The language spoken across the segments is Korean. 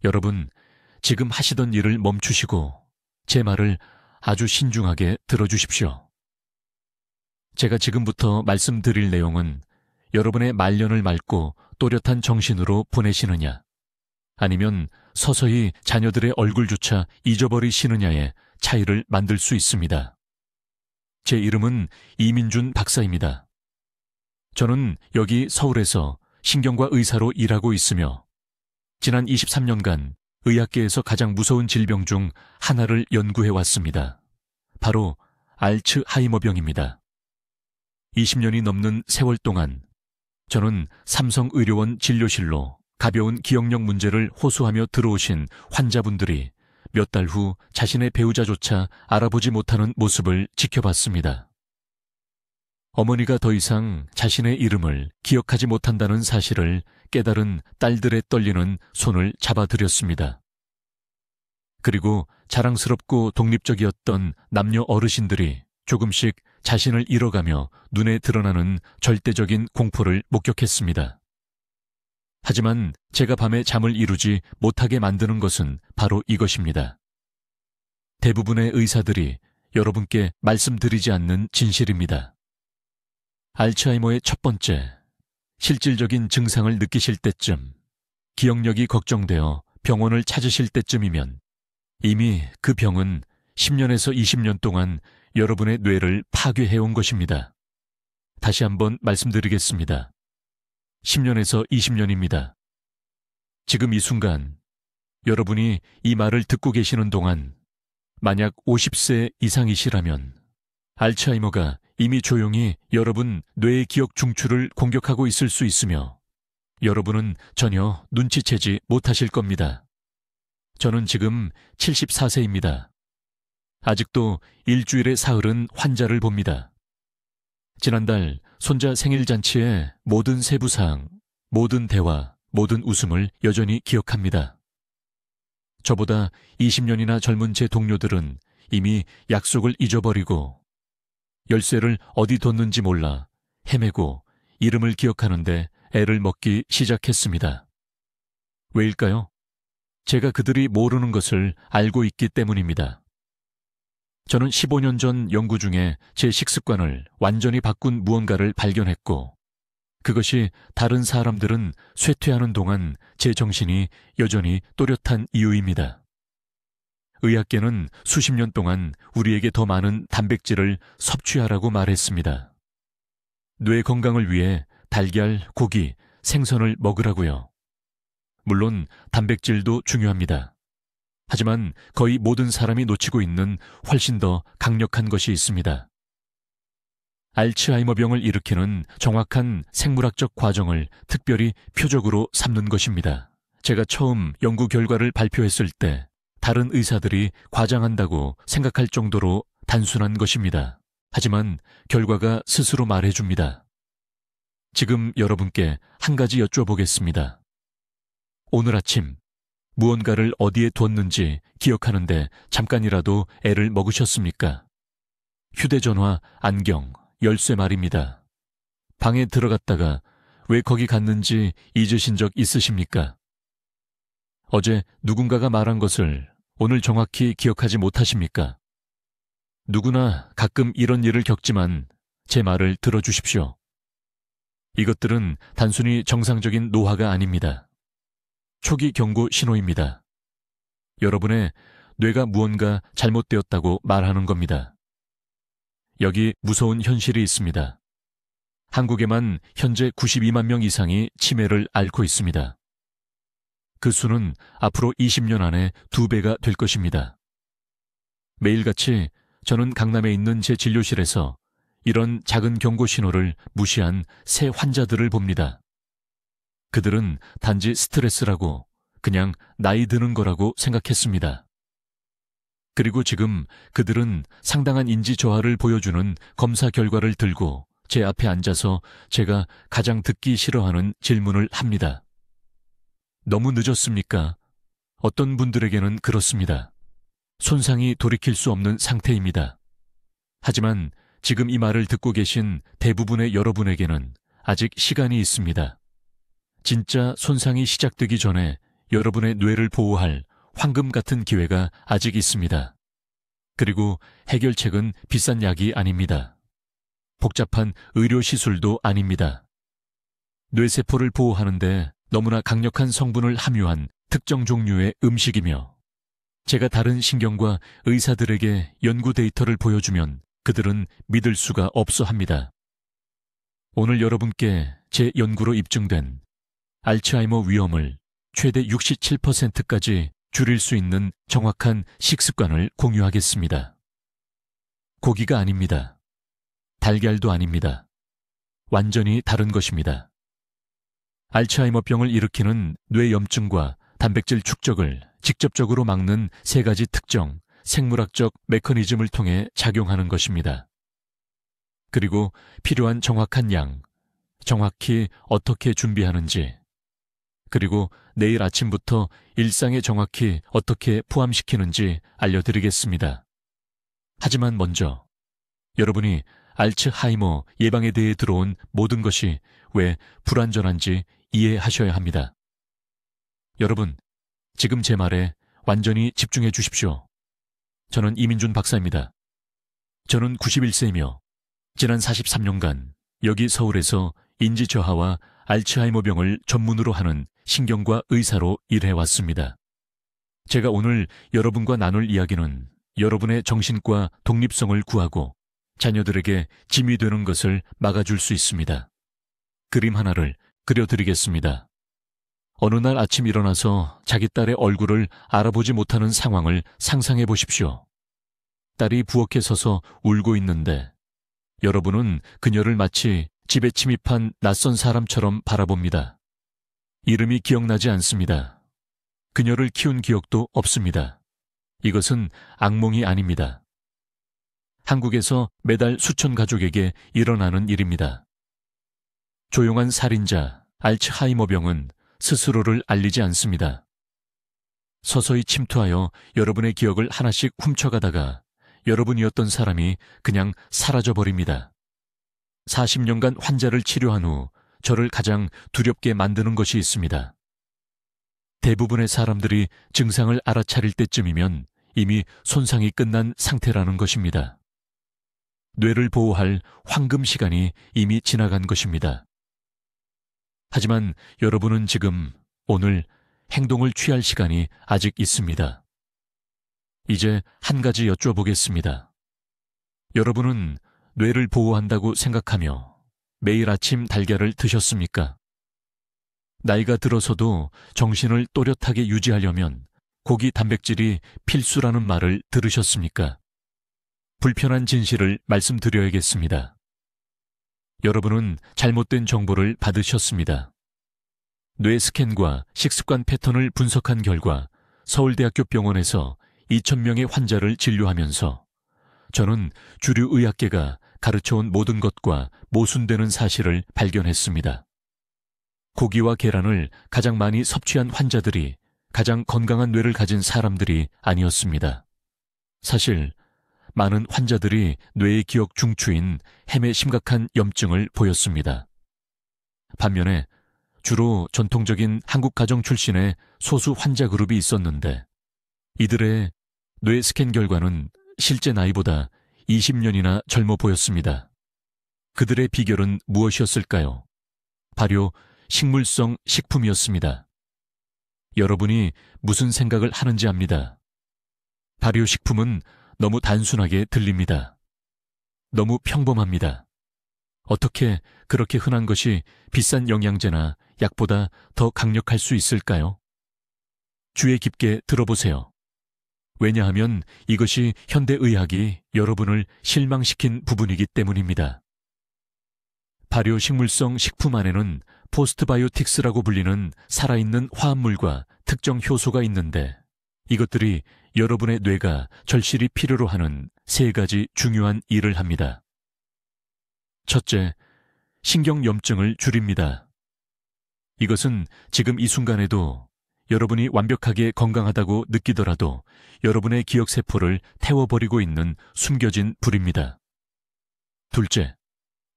여러분, 지금 하시던 일을 멈추시고 제 말을 아주 신중하게 들어주십시오. 제가 지금부터 말씀드릴 내용은 여러분의 말년을 맑고 또렷한 정신으로 보내시느냐, 아니면 서서히 자녀들의 얼굴조차 잊어버리시느냐의 차이를 만들 수 있습니다. 제 이름은 이민준 박사입니다. 저는 여기 서울에서 신경과 의사로 일하고 있으며 지난 23년간 의학계에서 가장 무서운 질병 중 하나를 연구해 왔습니다. 바로 알츠하이머병입니다. 20년이 넘는 세월 동안 저는 삼성의료원 진료실로 가벼운 기억력 문제를 호소하며 들어오신 환자분들이 몇 달 후 자신의 배우자조차 알아보지 못하는 모습을 지켜봤습니다. 어머니가 더 이상 자신의 이름을 기억하지 못한다는 사실을 깨달은 딸들의 떨리는 손을 잡아드렸습니다. 그리고 자랑스럽고 독립적이었던 남녀 어르신들이 조금씩 자신을 잃어가며 눈에 드러나는 절대적인 공포를 목격했습니다. 하지만 제가 밤에 잠을 이루지 못하게 만드는 것은 바로 이것입니다. 대부분의 의사들이 여러분께 말씀드리지 않는 진실입니다. 알츠하이머의 첫 번째, 실질적인 증상을 느끼실 때쯤, 기억력이 걱정되어 병원을 찾으실 때쯤이면 이미 그 병은 10년에서 20년 동안 여러분의 뇌를 파괴해온 것입니다. 다시 한번 말씀드리겠습니다. 10년에서 20년입니다. 지금 이 순간 여러분이 이 말을 듣고 계시는 동안 만약 50세 이상이시라면 알츠하이머가 이미 조용히 여러분 뇌의 기억 중추를 공격하고 있을 수 있으며 여러분은 전혀 눈치채지 못하실 겁니다. 저는 지금 74세입니다. 아직도 일주일에 사흘은 환자를 봅니다. 지난달 손자 생일잔치의 모든 세부사항, 모든 대화, 모든 웃음을 여전히 기억합니다. 저보다 20년이나 젊은 제 동료들은 이미 약속을 잊어버리고 열쇠를 어디 뒀는지 몰라 헤매고 이름을 기억하는데 애를 먹기 시작했습니다. 왜일까요? 제가 그들이 모르는 것을 알고 있기 때문입니다. 저는 15년 전 연구 중에 제 식습관을 완전히 바꾼 무언가를 발견했고 그것이 다른 사람들은 쇠퇴하는 동안 제 정신이 여전히 또렷한 이유입니다. 의학계는 수십 년 동안 우리에게 더 많은 단백질을 섭취하라고 말했습니다. 뇌 건강을 위해 달걀, 고기, 생선을 먹으라고요. 물론 단백질도 중요합니다. 하지만 거의 모든 사람이 놓치고 있는 훨씬 더 강력한 것이 있습니다. 알츠하이머병을 일으키는 정확한 생물학적 과정을 특별히 표적으로 삼는 것입니다. 제가 처음 연구 결과를 발표했을 때 다른 의사들이 과장한다고 생각할 정도로 단순한 것입니다. 하지만 결과가 스스로 말해줍니다. 지금 여러분께 한 가지 여쭤보겠습니다. 오늘 아침 무언가를 어디에 뒀는지 기억하는데 잠깐이라도 애를 먹으셨습니까? 휴대전화, 안경, 열쇠 말입니다. 방에 들어갔다가 왜 거기 갔는지 잊으신 적 있으십니까? 어제 누군가가 말한 것을 오늘 정확히 기억하지 못하십니까? 누구나 가끔 이런 일을 겪지만 제 말을 들어주십시오. 이것들은 단순히 정상적인 노화가 아닙니다. 초기 경고 신호입니다. 여러분의 뇌가 무언가 잘못되었다고 말하는 겁니다. 여기 무서운 현실이 있습니다. 한국에만 현재 92만 명 이상이 치매를 앓고 있습니다. 그 수는 앞으로 20년 안에 2배가 될 것입니다. 매일같이 저는 강남에 있는 제 진료실에서 이런 작은 경고 신호를 무시한 새 환자들을 봅니다. 그들은 단지 스트레스라고 그냥 나이 드는 거라고 생각했습니다. 그리고 지금 그들은 상당한 인지 저하를 보여주는 검사 결과를 들고 제 앞에 앉아서 제가 가장 듣기 싫어하는 질문을 합니다. 너무 늦었습니까? 어떤 분들에게는 그렇습니다. 손상이 돌이킬 수 없는 상태입니다. 하지만 지금 이 말을 듣고 계신 대부분의 여러분에게는 아직 시간이 있습니다. 진짜 손상이 시작되기 전에 여러분의 뇌를 보호할 황금 같은 기회가 아직 있습니다. 그리고 해결책은 비싼 약이 아닙니다. 복잡한 의료시술도 아닙니다. 뇌세포를 보호하는데 너무나 강력한 성분을 함유한 특정 종류의 음식이며, 제가 다른 신경과 의사들에게 연구 데이터를 보여주면 그들은 믿을 수가 없어 합니다. 오늘 여러분께 제 연구로 입증된 알츠하이머 위험을 최대 67%까지 줄일 수 있는 정확한 식습관을 공유하겠습니다. 고기가 아닙니다. 달걀도 아닙니다. 완전히 다른 것입니다. 알츠하이머병을 일으키는 뇌염증과 단백질 축적을 직접적으로 막는 세 가지 특정 생물학적 메커니즘을 통해 작용하는 것입니다. 그리고 필요한 정확한 양, 정확히 어떻게 준비하는지, 그리고 내일 아침부터 일상에 정확히 어떻게 포함시키는지 알려드리겠습니다. 하지만 먼저 여러분이 알츠하이머 예방에 대해 들어온 모든 것이 왜 불완전한지 이해하셔야 합니다. 여러분, 지금 제 말에 완전히 집중해 주십시오. 저는 이민준 박사입니다. 저는 91세이며 지난 43년간 여기 서울에서 인지 저하와 알츠하이머병을 전문으로 하는 신경과 의사로 일해왔습니다. 제가 오늘 여러분과 나눌 이야기는 여러분의 정신과 독립성을 구하고 자녀들에게 짐이 되는 것을 막아줄 수 있습니다. 그림 하나를 그려드리겠습니다. 어느 날 아침 일어나서 자기 딸의 얼굴을 알아보지 못하는 상황을 상상해 보십시오. 딸이 부엌에 서서 울고 있는데 여러분은 그녀를 마치 집에 침입한 낯선 사람처럼 바라봅니다. 이름이 기억나지 않습니다. 그녀를 키운 기억도 없습니다. 이것은 악몽이 아닙니다. 한국에서 매달 수천 가족에게 일어나는 일입니다. 조용한 살인자 알츠하이머병은 스스로를 알리지 않습니다. 서서히 침투하여 여러분의 기억을 하나씩 훔쳐가다가 여러분이었던 사람이 그냥 사라져버립니다. 40년간 환자를 치료한 후 저를 가장 두렵게 만드는 것이 있습니다. 대부분의 사람들이 증상을 알아차릴 때쯤이면 이미 손상이 끝난 상태라는 것입니다. 뇌를 보호할 황금 시간이 이미 지나간 것입니다. 하지만 여러분은 지금 오늘 행동을 취할 시간이 아직 있습니다. 이제 한 가지 여쭤보겠습니다. 여러분은 뇌를 보호한다고 생각하며 매일 아침 달걀을 드셨습니까? 나이가 들어서도 정신을 또렷하게 유지하려면 고기 단백질이 필수라는 말을 들으셨습니까? 불편한 진실을 말씀드려야겠습니다. 여러분은 잘못된 정보를 받으셨습니다. 뇌 스캔과 식습관 패턴을 분석한 결과 서울대학교 병원에서 2,000명의 환자를 진료하면서 저는 주류 의학계가 가르쳐온 모든 것과 모순되는 사실을 발견했습니다. 고기와 계란을 가장 많이 섭취한 환자들이 가장 건강한 뇌를 가진 사람들이 아니었습니다. 사실 많은 환자들이 뇌의 기억 중추인 햄의 심각한 염증을 보였습니다. 반면에 주로 전통적인 한국 가정 출신의 소수 환자 그룹이 있었는데 이들의 뇌 스캔 결과는 실제 나이보다 20년이나 젊어 보였습니다. 그들의 비결은 무엇이었을까요? 발효 식물성 식품이었습니다. 여러분이 무슨 생각을 하는지 압니다. 발효식품은 너무 단순하게 들립니다. 너무 평범합니다. 어떻게 그렇게 흔한 것이 비싼 영양제나 약보다 더 강력할 수 있을까요? 주의 깊게 들어보세요. 왜냐하면 이것이 현대의학이 여러분을 실망시킨 부분이기 때문입니다. 발효식물성 식품 안에는 포스트바이오틱스라고 불리는 살아있는 화합물과 특정 효소가 있는데 이것들이 여러분의 뇌가 절실히 필요로 하는 세 가지 중요한 일을 합니다. 첫째, 신경염증을 줄입니다. 이것은 지금 이 순간에도 여러분이 완벽하게 건강하다고 느끼더라도 여러분의 기억세포를 태워버리고 있는 숨겨진 불입니다. 둘째,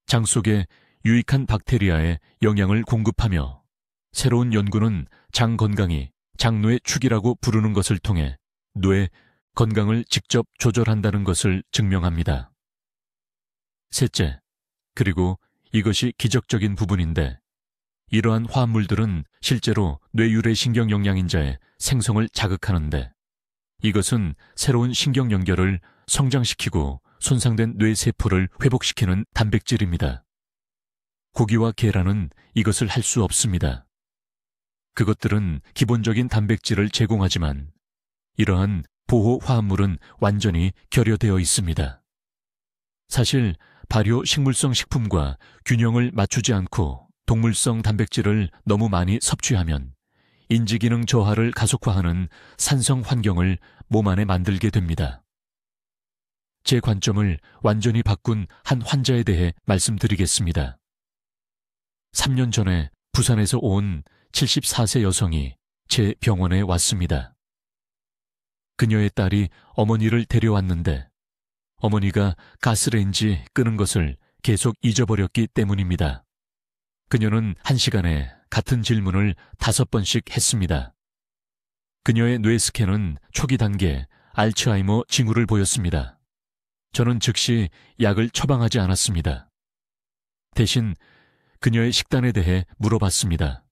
장 속에 유익한 박테리아에 영양을 공급하며 새로운 연구는 장 건강이 장뇌 축이라고 부르는 것을 통해 뇌 건강을 직접 조절한다는 것을 증명합니다. 셋째, 그리고 이것이 기적적인 부분인데, 이러한 화합물들은 실제로 뇌유래 신경 영양인자의 생성을 자극하는데, 이것은 새로운 신경 연결을 성장시키고 손상된 뇌세포를 회복시키는 단백질입니다. 고기와 계란은 이것을 할 수 없습니다. 그것들은 기본적인 단백질을 제공하지만 이러한 보호 화합물은 완전히 결여되어 있습니다. 사실 발효 식물성 식품과 균형을 맞추지 않고 동물성 단백질을 너무 많이 섭취하면 인지기능 저하를 가속화하는 산성 환경을 몸 안에 만들게 됩니다. 제 관점을 완전히 바꾼 한 환자에 대해 말씀드리겠습니다. 3년 전에 부산에서 온 74세 여성이 제 병원에 왔습니다. 그녀의 딸이 어머니를 데려왔는데 어머니가 가스레인지 끄는 것을 계속 잊어버렸기 때문입니다. 그녀는 1시간에 같은 질문을 5번씩 했습니다. 그녀의 뇌 스캔은 초기 단계 알츠하이머 징후를 보였습니다. 저는 즉시 약을 처방하지 않았습니다. 대신 그녀의 식단에 대해 물어봤습니다.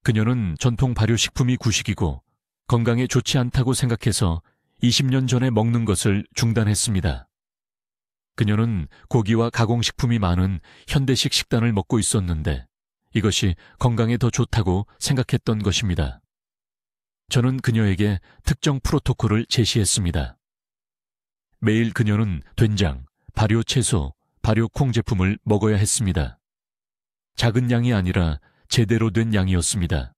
그녀는 전통 발효식품이 구식이고 건강에 좋지 않다고 생각해서 20년 전에 먹는 것을 중단했습니다. 그녀는 고기와 가공식품이 많은 현대식 식단을 먹고 있었는데 이것이 건강에 더 좋다고 생각했던 것입니다. 저는 그녀에게 특정 프로토콜을 제시했습니다. 매일 그녀는 된장, 발효 채소, 발효 콩 제품을 먹어야 했습니다. 작은 양이 아니라 제대로 된 양이었습니다.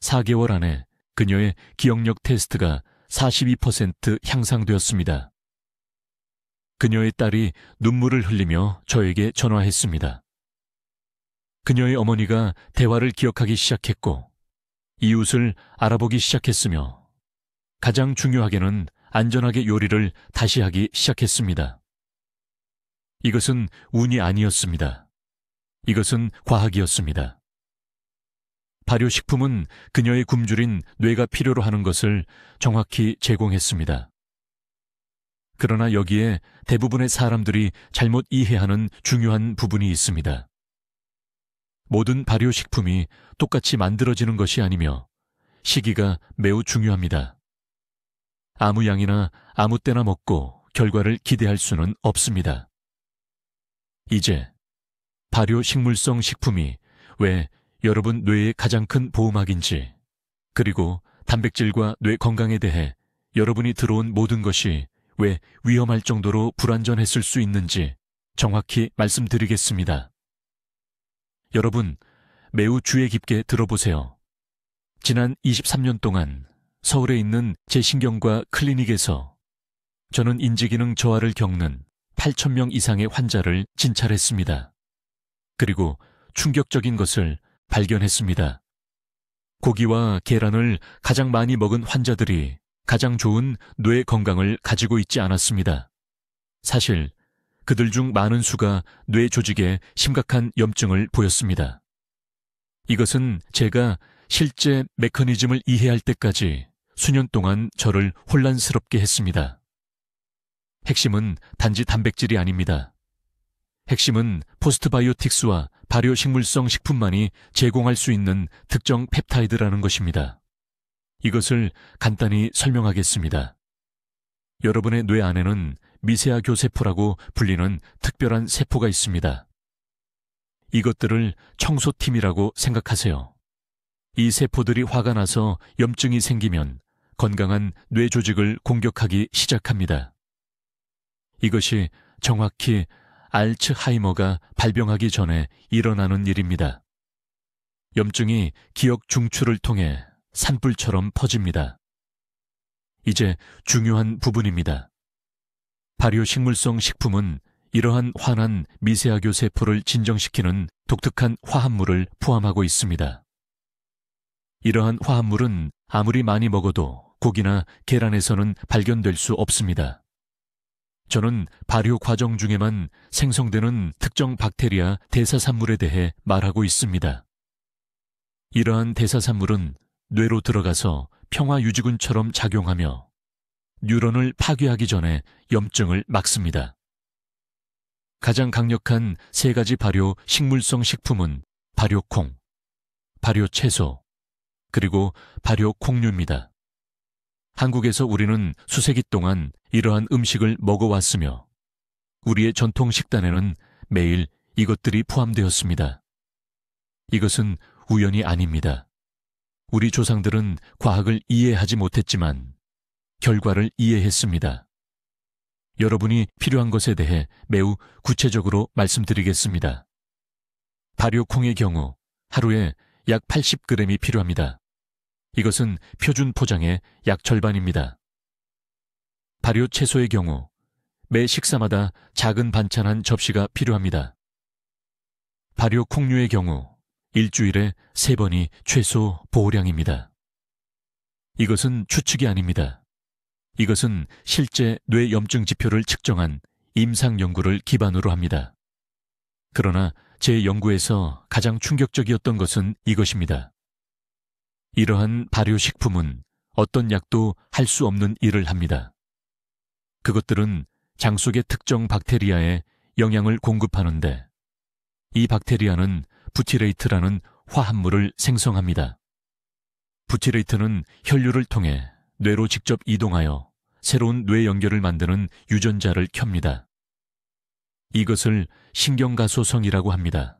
4개월 안에 그녀의 기억력 테스트가 42% 향상되었습니다. 그녀의 딸이 눈물을 흘리며 저에게 전화했습니다. 그녀의 어머니가 대화를 기억하기 시작했고 이웃을 알아보기 시작했으며 가장 중요하게는 안전하게 요리를 다시 하기 시작했습니다. 이것은 운이 아니었습니다. 이것은 과학이었습니다. 발효식품은 그녀의 굶주린 뇌가 필요로 하는 것을 정확히 제공했습니다. 그러나 여기에 대부분의 사람들이 잘못 이해하는 중요한 부분이 있습니다. 모든 발효식품이 똑같이 만들어지는 것이 아니며 시기가 매우 중요합니다. 아무 양이나 아무 때나 먹고 결과를 기대할 수는 없습니다. 이제 발효 식물성 식품이 왜 여러분 뇌의 가장 큰 보호막인지, 그리고 단백질과 뇌 건강에 대해 여러분이 들어온 모든 것이 왜 위험할 정도로 불완전했을 수 있는지 정확히 말씀드리겠습니다. 여러분, 매우 주의 깊게 들어보세요. 지난 23년 동안 서울에 있는 제 신경과 클리닉에서 저는 인지기능 저하를 겪는 8,000명 이상의 환자를 진찰했습니다. 그리고 충격적인 것을 발견했습니다. 고기와 계란을 가장 많이 먹은 환자들이 가장 좋은 뇌 건강을 가지고 있지 않았습니다. 사실 그들 중 많은 수가 뇌 조직에 심각한 염증을 보였습니다. 이것은 제가 실제 메커니즘을 이해할 때까지 수년 동안 저를 혼란스럽게 했습니다. 핵심은 단지 단백질이 아닙니다. 핵심은 포스트바이오틱스와 발효식물성 식품만이 제공할 수 있는 특정 펩타이드라는 것입니다. 이것을 간단히 설명하겠습니다. 여러분의 뇌 안에는 미세아 교세포라고 불리는 특별한 세포가 있습니다. 이것들을 청소팀이라고 생각하세요. 이 세포들이 화가 나서 염증이 생기면 건강한 뇌 조직을 공격하기 시작합니다. 이것이 정확히 알츠하이머가 발병하기 전에 일어나는 일입니다. 염증이 기억 중추를 통해 산불처럼 퍼집니다. 이제 중요한 부분입니다. 발효식물성 식품은 이러한 환한 미세아교 세포를 진정시키는 독특한 화합물을 포함하고 있습니다. 이러한 화합물은 아무리 많이 먹어도 고기나 계란에서는 발견될 수 없습니다. 저는 발효 과정 중에만 생성되는 특정 박테리아 대사산물에 대해 말하고 있습니다. 이러한 대사산물은 뇌로 들어가서 평화유지군처럼 작용하며 뉴런을 파괴하기 전에 염증을 막습니다. 가장 강력한 3가지 발효 식물성 식품은 발효콩, 발효채소, 그리고 발효콩류입니다. 한국에서 우리는 수세기 동안 이러한 음식을 먹어왔으며 우리의 전통 식단에는 매일 이것들이 포함되었습니다. 이것은 우연이 아닙니다. 우리 조상들은 과학을 이해하지 못했지만 결과를 이해했습니다. 여러분이 필요한 것에 대해 매우 구체적으로 말씀드리겠습니다. 발효콩의 경우 하루에 약 80g이 필요합니다. 이것은 표준 포장의 약 절반입니다. 발효 채소의 경우 매 식사마다 작은 반찬 한 접시가 필요합니다. 발효 콩류의 경우 일주일에 3번이 최소 보호량입니다. 이것은 추측이 아닙니다. 이것은 실제 뇌 염증 지표를 측정한 임상 연구를 기반으로 합니다. 그러나 제 연구에서 가장 충격적이었던 것은 이것입니다. 이러한 발효식품은 어떤 약도 할 수 없는 일을 합니다. 그것들은 장 속의 특정 박테리아에 영양을 공급하는데 이 박테리아는 부티레이트라는 화합물을 생성합니다. 부티레이트는 혈류를 통해 뇌로 직접 이동하여 새로운 뇌 연결을 만드는 유전자를 켭니다. 이것을 신경가소성이라고 합니다.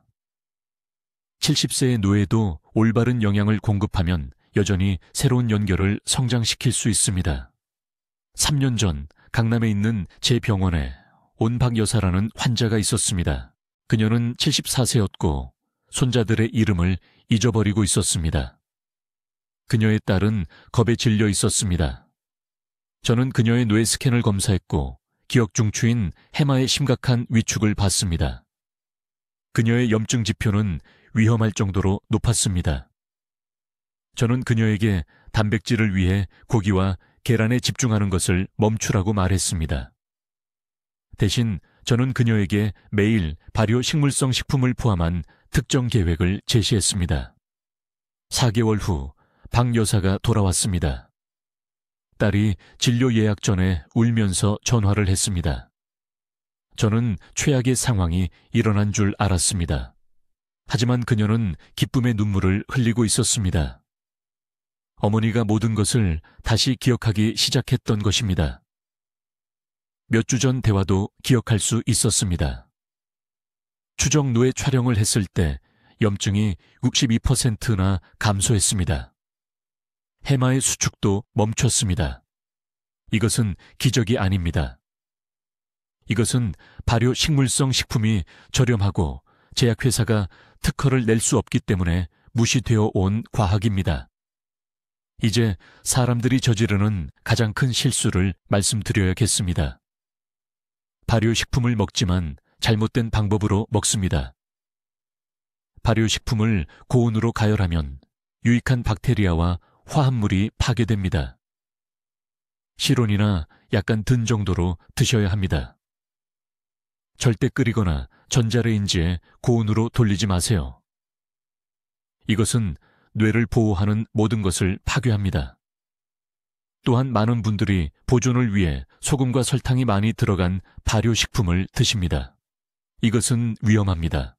70세의 노예도 올바른 영양을 공급하면 여전히 새로운 연결을 성장시킬 수 있습니다. 3년 전 강남에 있는 제 병원에 온박 여사라는 환자가 있었습니다. 그녀는 74세였고 손자들의 이름을 잊어버리고 있었습니다. 그녀의 딸은 겁에 질려 있었습니다. 저는 그녀의 뇌 스캔을 검사했고 기억 중추인 해마의 심각한 위축을 봤습니다. 그녀의 염증 지표는 위험할 정도로 높았습니다. 저는 그녀에게 단백질을 위해 고기와 계란에 집중하는 것을 멈추라고 말했습니다. 대신 저는 그녀에게 매일 발효 식물성 식품을 포함한 특정 계획을 제시했습니다. 4개월 후 박 여사가 돌아왔습니다. 딸이 진료 예약 전에 울면서 전화를 했습니다. 저는 최악의 상황이 일어난 줄 알았습니다. 하지만 그녀는 기쁨의 눈물을 흘리고 있었습니다. 어머니가 모든 것을 다시 기억하기 시작했던 것입니다. 몇 주 전 대화도 기억할 수 있었습니다. 추정 뇌 촬영을 했을 때 염증이 62%나 감소했습니다. 해마의 수축도 멈췄습니다. 이것은 기적이 아닙니다. 이것은 발효 식물성 식품이 저렴하고 제약회사가 특허를 낼 수 없기 때문에 무시되어 온 과학입니다. 이제 사람들이 저지르는 가장 큰 실수를 말씀드려야겠습니다. 발효식품을 먹지만 잘못된 방법으로 먹습니다. 발효식품을 고온으로 가열하면 유익한 박테리아와 화합물이 파괴됩니다. 실온이나 약간 든 정도로 드셔야 합니다. 절대 끓이거나 전자레인지에 고온으로 돌리지 마세요. 이것은 뇌를 보호하는 모든 것을 파괴합니다. 또한 많은 분들이 보존을 위해 소금과 설탕이 많이 들어간 발효식품을 드십니다. 이것은 위험합니다.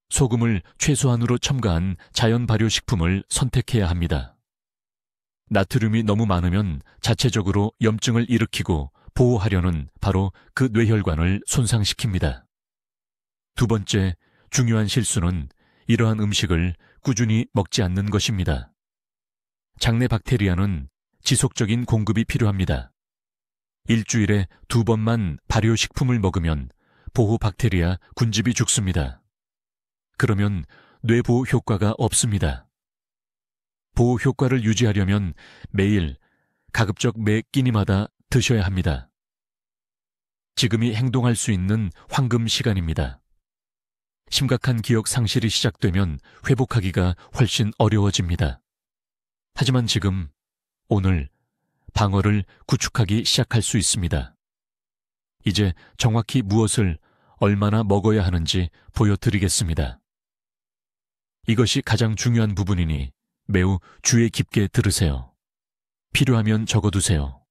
소금을 최소한으로 첨가한 자연 발효식품을 선택해야 합니다. 나트륨이 너무 많으면 자체적으로 염증을 일으키고 보호하려는 바로 그 뇌혈관을 손상시킵니다. 두 번째, 중요한 실수는 이러한 음식을 꾸준히 먹지 않는 것입니다. 장내 박테리아는 지속적인 공급이 필요합니다. 일주일에 2번만 발효식품을 먹으면 보호 박테리아 군집이 죽습니다. 그러면 뇌보호 효과가 없습니다. 보호 효과를 유지하려면 매일 가급적 매 끼니마다 드셔야 합니다. 지금이 행동할 수 있는 황금 시간입니다. 심각한 기억 상실이 시작되면 회복하기가 훨씬 어려워집니다. 하지만 지금, 오늘 방어를 구축하기 시작할 수 있습니다. 이제 정확히 무엇을 얼마나 먹어야 하는지 보여드리겠습니다. 이것이 가장 중요한 부분이니 매우 주의 깊게 들으세요. 필요하면 적어두세요.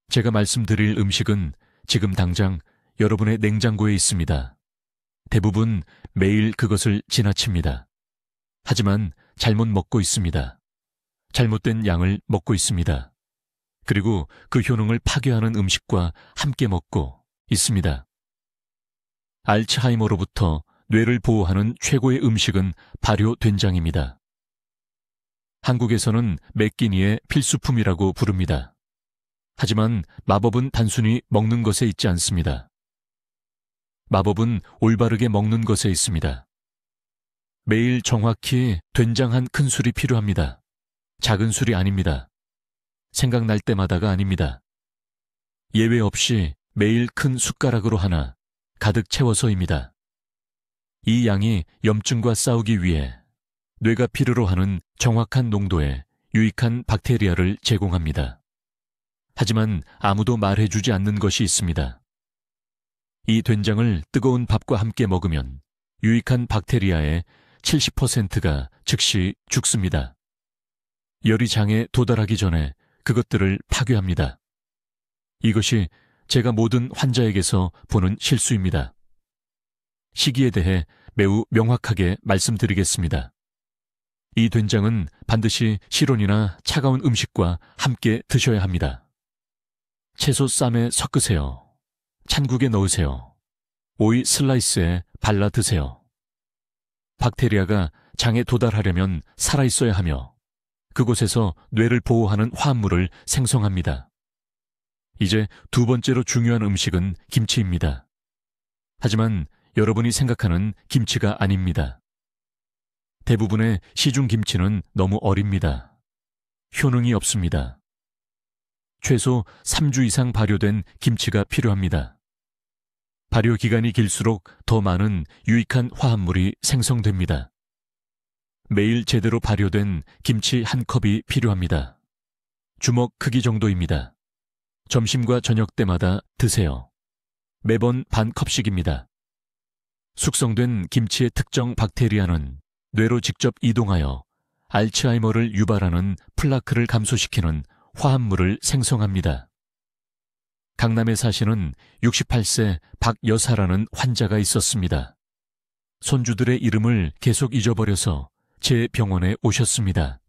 제가 말씀드릴 음식은 지금 당장 여러분의 냉장고에 있습니다. 대부분 매일 그것을 지나칩니다. 하지만 잘못 먹고 있습니다. 잘못된 양을 먹고 있습니다. 그리고 그 효능을 파괴하는 음식과 함께 먹고 있습니다. 알츠하이머로부터 뇌를 보호하는 최고의 음식은 발효 된장입니다. 한국에서는 매끼니의 필수품이라고 부릅니다. 하지만 마법은 단순히 먹는 것에 있지 않습니다. 마법은 올바르게 먹는 것에 있습니다. 매일 정확히 된장 한 큰술이 필요합니다. 작은 술이 아닙니다. 생각날 때마다가 아닙니다. 예외 없이 매일 큰 숟가락으로 하나 가득 채워서입니다. 이 양이 염증과 싸우기 위해 뇌가 필요로 하는 정확한 농도의 유익한 박테리아를 제공합니다. 하지만 아무도 말해주지 않는 것이 있습니다. 이 된장을 뜨거운 밥과 함께 먹으면 유익한 박테리아의 70%가 즉시 죽습니다. 열이 장에 도달하기 전에 그것들을 파괴합니다. 이것이 제가 모든 환자에게서 보는 실수입니다. 시기에 대해 매우 명확하게 말씀드리겠습니다. 이 된장은 반드시 실온이나 차가운 음식과 함께 드셔야 합니다. 채소 쌈에 섞으세요. 찬국에 넣으세요. 오이 슬라이스에 발라 드세요. 박테리아가 장에 도달하려면 살아있어야 하며 그곳에서 뇌를 보호하는 화합물을 생성합니다. 이제 두 번째로 중요한 음식은 김치입니다. 하지만 여러분이 생각하는 김치가 아닙니다. 대부분의 시중 김치는 너무 어립니다. 효능이 없습니다. 최소 3주 이상 발효된 김치가 필요합니다. 발효 기간이 길수록 더 많은 유익한 화합물이 생성됩니다. 매일 제대로 발효된 김치 한 컵이 필요합니다. 주먹 크기 정도입니다. 점심과 저녁 때마다 드세요. 매번 반 컵씩입니다. 숙성된 김치의 특정 박테리아는 뇌로 직접 이동하여 알츠하이머를 유발하는 플라크를 감소시키는 화합물을 생성합니다. 강남에 사시는 68세 박여사라는 환자가 있었습니다. 손주들의 이름을 계속 잊어버려서 제 병원에 오셨습니다.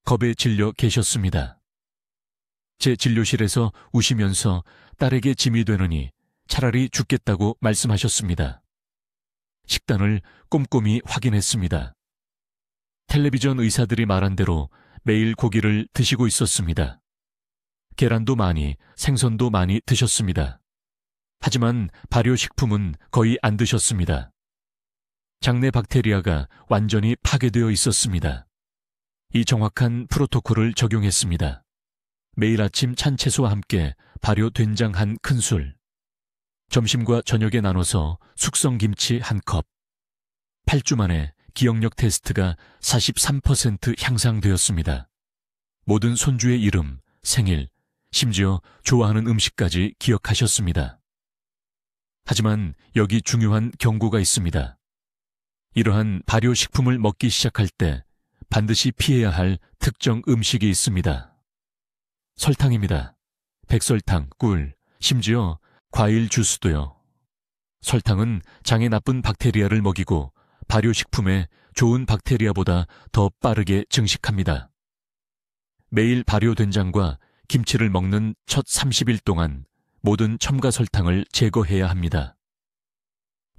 겁에 질려 계셨습니다. 제 진료실에서 우시면서 딸에게 짐이 되느니 차라리 죽겠다고 말씀하셨습니다. 식단을 꼼꼼히 확인했습니다. 텔레비전 의사들이 말한 대로 매일 고기를 드시고 있었습니다. 계란도 많이, 생선도 많이 드셨습니다. 하지만 발효식품은 거의 안 드셨습니다. 장내 박테리아가 완전히 파괴되어 있었습니다. 이 정확한 프로토콜을 적용했습니다. 매일 아침 찬 채소와 함께 발효 된장 한 큰술, 점심과 저녁에 나눠서 숙성 김치 한 컵. 8주 만에 기억력 테스트가 43% 향상되었습니다. 모든 손주의 이름, 생일, 심지어 좋아하는 음식까지 기억하셨습니다. 하지만 여기 중요한 경고가 있습니다. 이러한 발효식품을 먹기 시작할 때 반드시 피해야 할 특정 음식이 있습니다. 설탕입니다. 백설탕, 꿀, 심지어 과일 주스도요. 설탕은 장에 나쁜 박테리아를 먹이고 발효식품에 좋은 박테리아보다 더 빠르게 증식합니다. 매일 발효 된장과 김치를 먹는 첫 30일 동안 모든 첨가 설탕을 제거해야 합니다.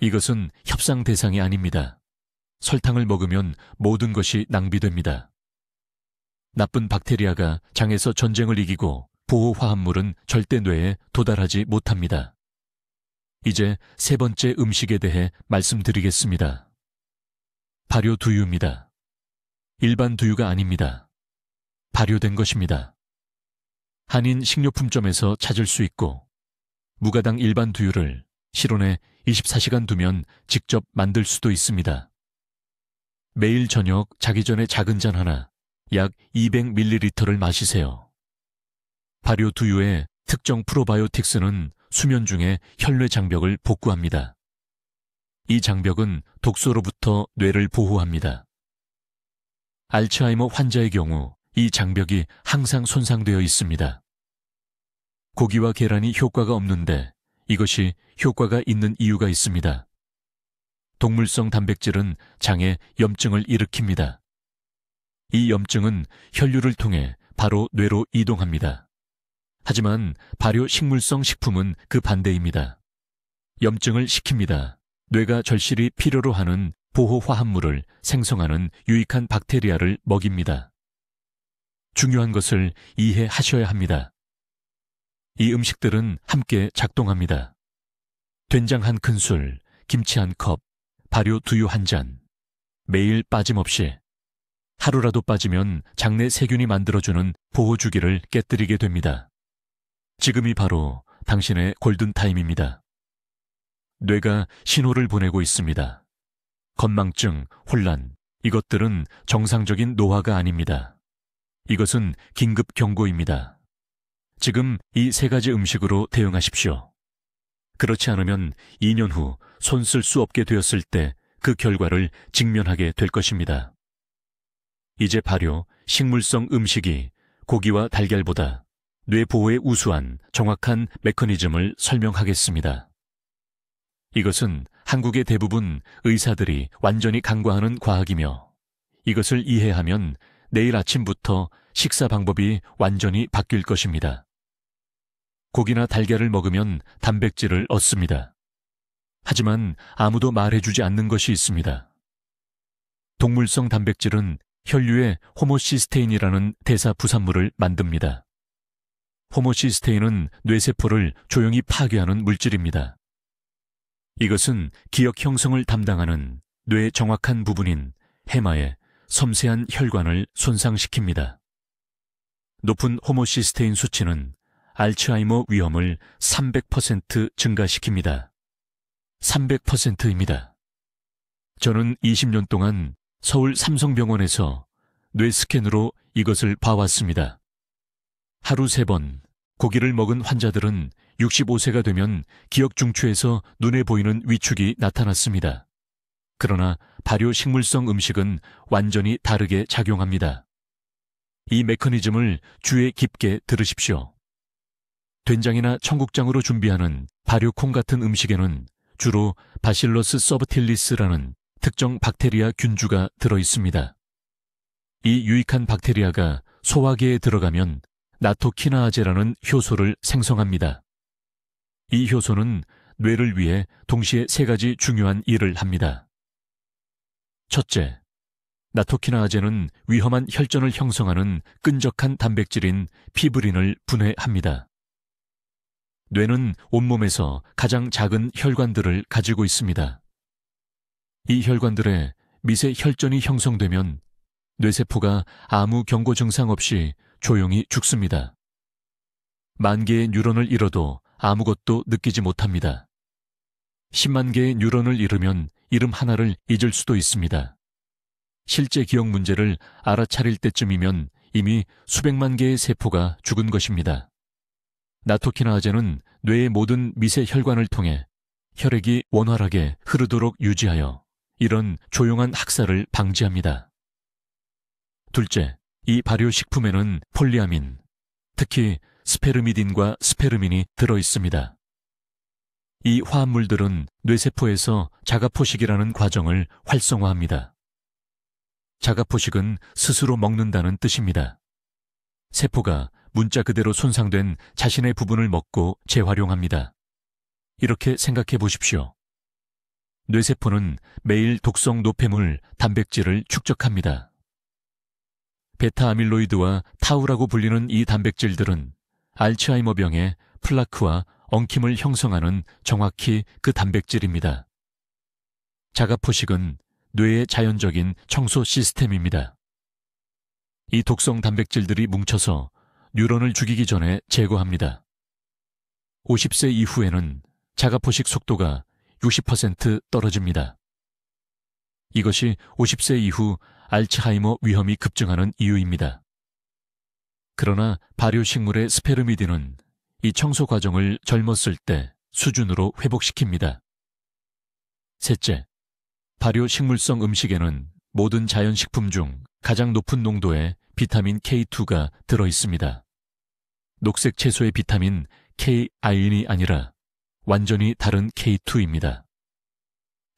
이것은 협상 대상이 아닙니다. 설탕을 먹으면 모든 것이 낭비됩니다. 나쁜 박테리아가 장에서 전쟁을 이기고 보호 화합물은 절대 뇌에 도달하지 못합니다. 이제 세 번째 음식에 대해 말씀드리겠습니다. 발효 두유입니다. 일반 두유가 아닙니다. 발효된 것입니다. 한인 식료품점에서 찾을 수 있고 무가당 일반 두유를 실온에 24시간 두면 직접 만들 수도 있습니다. 매일 저녁 자기 전에 작은 잔 하나, 약 200ml를 마시세요. 발효 두유의 특정 프로바이오틱스는 수면 중에 혈뇌 장벽을 복구합니다. 이 장벽은 독소로부터 뇌를 보호합니다. 알츠하이머 환자의 경우 이 장벽이 항상 손상되어 있습니다. 고기와 계란이 효과가 없는데 이것이 효과가 있는 이유가 있습니다. 동물성 단백질은 장에 염증을 일으킵니다. 이 염증은 혈류를 통해 바로 뇌로 이동합니다. 하지만 발효 식물성 식품은 그 반대입니다. 염증을 식힙니다. 뇌가 절실히 필요로 하는 보호 화합물을 생성하는 유익한 박테리아를 먹입니다. 중요한 것을 이해하셔야 합니다. 이 음식들은 함께 작동합니다. 된장 한 큰술, 김치 한 컵, 발효 두유 한 잔. 매일 빠짐없이. 하루라도 빠지면 장내 세균이 만들어주는 보호주기를 깨뜨리게 됩니다. 지금이 바로 당신의 골든타임입니다. 뇌가 신호를 보내고 있습니다. 건망증, 혼란, 이것들은 정상적인 노화가 아닙니다. 이것은 긴급 경고입니다. 지금 이 세 가지 음식으로 대응하십시오. 그렇지 않으면 2년 후 손 쓸 수 없게 되었을 때 그 결과를 직면하게 될 것입니다. 이제 발효, 식물성 음식이 고기와 달걀보다 뇌 보호에 우수한 정확한 메커니즘을 설명하겠습니다. 이것은 한국의 대부분 의사들이 완전히 간과하는 과학이며 이것을 이해하면 내일 아침부터 식사 방법이 완전히 바뀔 것입니다. 고기나 달걀을 먹으면 단백질을 얻습니다. 하지만 아무도 말해주지 않는 것이 있습니다. 동물성 단백질은 혈류에 호모시스테인이라는 대사 부산물을 만듭니다. 호모시스테인은 뇌세포를 조용히 파괴하는 물질입니다. 이것은 기억 형성을 담당하는 뇌의 정확한 부분인 해마의 섬세한 혈관을 손상시킵니다. 높은 호모시스테인 수치는 알츠하이머 위험을 300% 증가시킵니다. 300%입니다. 저는 20년 동안 서울 삼성병원에서 뇌 스캔으로 이것을 봐왔습니다. 하루 3번 고기를 먹은 환자들은 65세가 되면 기억 중추에서 눈에 보이는 위축이 나타났습니다. 그러나 발효 식물성 음식은 완전히 다르게 작용합니다. 이 메커니즘을 주의 깊게 들으십시오. 된장이나 청국장으로 준비하는 발효콩 같은 음식에는 주로 바실러스 서브틸리스라는 특정 박테리아 균주가 들어 있습니다. 이 유익한 박테리아가 소화기에 들어가면 나토키나아제라는 효소를 생성합니다. 이 효소는 뇌를 위해 동시에 3가지 중요한 일을 합니다. 첫째, 나토키나아제는 위험한 혈전을 형성하는 끈적한 단백질인 피브린을 분해합니다. 뇌는 온몸에서 가장 작은 혈관들을 가지고 있습니다. 이 혈관들에 미세 혈전이 형성되면 뇌세포가 아무 경고 증상 없이 조용히 죽습니다. 10,000 개의 뉴런을 잃어도 아무것도 느끼지 못합니다. 100,000 개의 뉴런을 잃으면 이름 하나를 잊을 수도 있습니다. 실제 기억 문제를 알아차릴 때쯤이면 이미 수백만 개의 세포가 죽은 것입니다. 나토키나아제는 뇌의 모든 미세 혈관을 통해 혈액이 원활하게 흐르도록 유지하여 이런 조용한 학살을 방지합니다. 둘째, 이 발효식품에는 폴리아민, 특히 스페르미딘과 스페르민이 들어 있습니다. 이 화합물들은 뇌세포에서 자가포식이라는 과정을 활성화합니다. 자가포식은 스스로 먹는다는 뜻입니다. 세포가 문자 그대로 손상된 자신의 부분을 먹고 재활용합니다. 이렇게 생각해 보십시오. 뇌세포는 매일 독성 노폐물, 단백질을 축적합니다. 베타아밀로이드와 타우라고 불리는 이 단백질들은 알츠하이머병의 플라크와 엉킴을 형성하는 정확히 그 단백질입니다. 자가포식은 뇌의 자연적인 청소 시스템입니다. 이 독성 단백질들이 뭉쳐서 뉴런을 죽이기 전에 제거합니다. 50세 이후에는 자가포식 속도가 60% 떨어집니다. 이것이 50세 이후 알츠하이머 위험이 급증하는 이유입니다. 그러나 발효식물의 스페르미딘은 이 청소 과정을 젊었을 때 수준으로 회복시킵니다. 셋째, 발효식물성 음식에는 모든 자연식품 중 가장 높은 농도의 비타민 K2가 들어있습니다. 녹색 채소의 비타민 K-아인이 아니라 완전히 다른 K2입니다.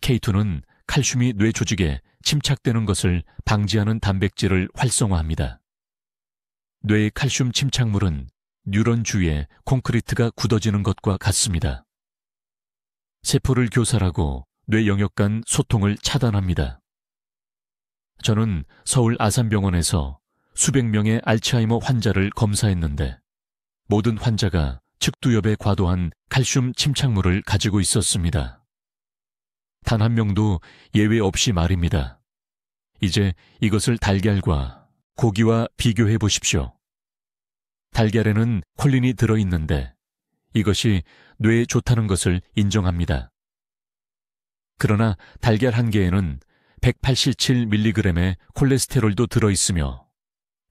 K2는 칼슘이 뇌 조직에 침착되는 것을 방지하는 단백질을 활성화합니다. 뇌의 칼슘 침착물은 뉴런 주위에 콘크리트가 굳어지는 것과 같습니다. 세포를 교살하고 뇌 영역 간 소통을 차단합니다. 저는 서울 아산병원에서 수백 명의 알츠하이머 환자를 검사했는데 모든 환자가 측두엽에 과도한 칼슘 침착물을 가지고 있었습니다. 단 한 명도 예외 없이 말입니다. 이제 이것을 달걀과 고기와 비교해 보십시오. 달걀에는 콜린이 들어있는데 이것이 뇌에 좋다는 것을 인정합니다. 그러나 달걀 한 개에는 187mg의 콜레스테롤도 들어있으며